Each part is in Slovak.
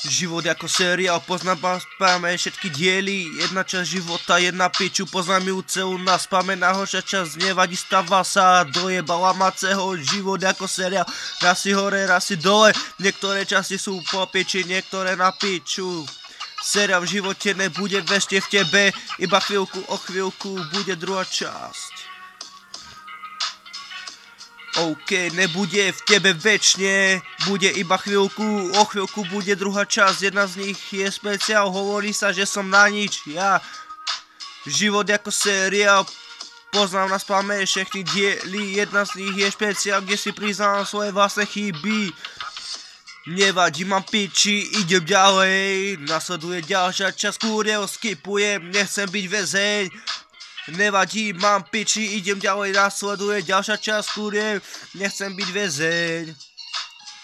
Život jako seriál, poznáme všetky diely. Jedna časť života, jedna piču, poznám ju celú naspamäť. Najhoršia časť nevadí, stáva sa, dojebala maceho. Život ako seriál, raz si hore, raz si dole. Niektoré časti sú po piči, niektoré na piču. Seriál v živote nebude večne v tebe, iba chvíľku o chvíľku bude druhá časť. OK, nebude v tebe večne, bude iba chvíľku, o chvíľku bude druhá časť, jedna z nich je špeciál, hovorí sa, že som na nič, ja. Život ako seriál, poznám na spamäť všechny diely, jedna z nich je špeciál, kde si priznám svoje vlastné chyby. Nevadí, mám piči, idem ďalej, nasleduje ďalšia časť, kurieho skipujem, nechcem byť väzeň. Nevadí, mám piči, idem ďalej, nasleduje ďalšia časť, kurieho, nechcem byť väzeň.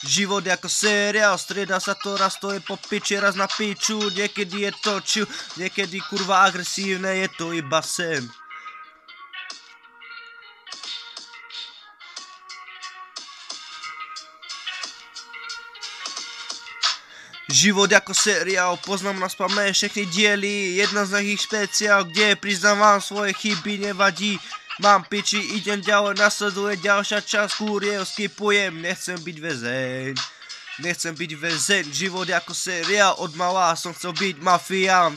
Život ako seriál, strieda sa to, raz to je po piči, raz na piču, niekedy je to chill, niekedy kurva agresívne, je to iba sen. Život ako seriál, poznám na spamäť všechny diely, jedna z nich špeciál, kde priznávam svoje chyby, nevadí. Mám piči, idem ďalej, nasleduje ďalšia časť, kurieho skipujem, nechcem byť väzeň. Nechcem byť väzeň, život ako seriál, od malá som chcel byť mafián,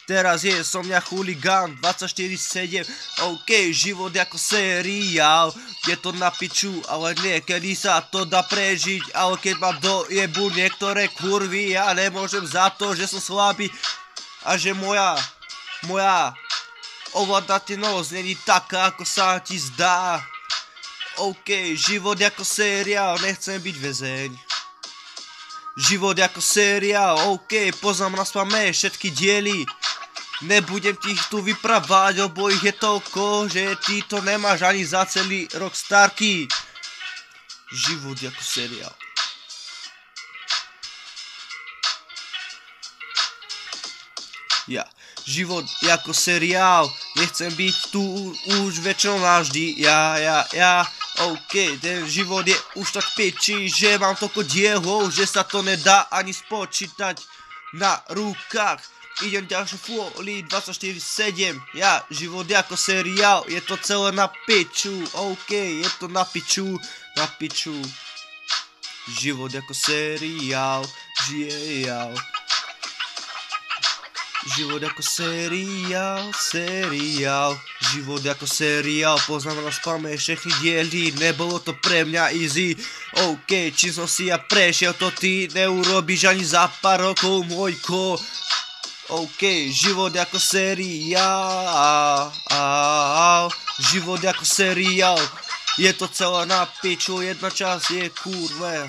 Teraz som ja chuligán, 24/7, OK, život ako seriál, je to na piču, ale niekedy sa to dá prežiť, ale keď ma dojebu niektoré kurvy, ja nemôžem za to, že som slabý a že moja ovládateľnosť není taká, ako sa ti zdá. OK, život ako seriál, nechcem byť väzeň. Život ako seriál, OK, poznám na spamäť všetky diely. Nebudem ti ich tu vyprávať, lebo ich je toľko, že ty to nemáš ani za celý rok starky. Život ako seriál. Ja. Život ako seriál, nechcem byť tu už väčšinou navždy, ja. OK, ten život je už tak piči, že mám toľko dielov, že sa to nedá ani spočítať na rukách. Idem ďalšie fôli, 24/7, ja, život ako seriál, je to celé na piču, OK, je to na piču. Život ako seriál, žijejál. Život ako seriál, život ako seriál, poznám na spamäť všechny diely, nebolo to pre mňa easy. OK, čím som si ja prešiel, to ty neurobíš ani za pár rokov, môjko. OK, život ako seriál, život ako seriál, je to celé na piču, jedna časť je kurve.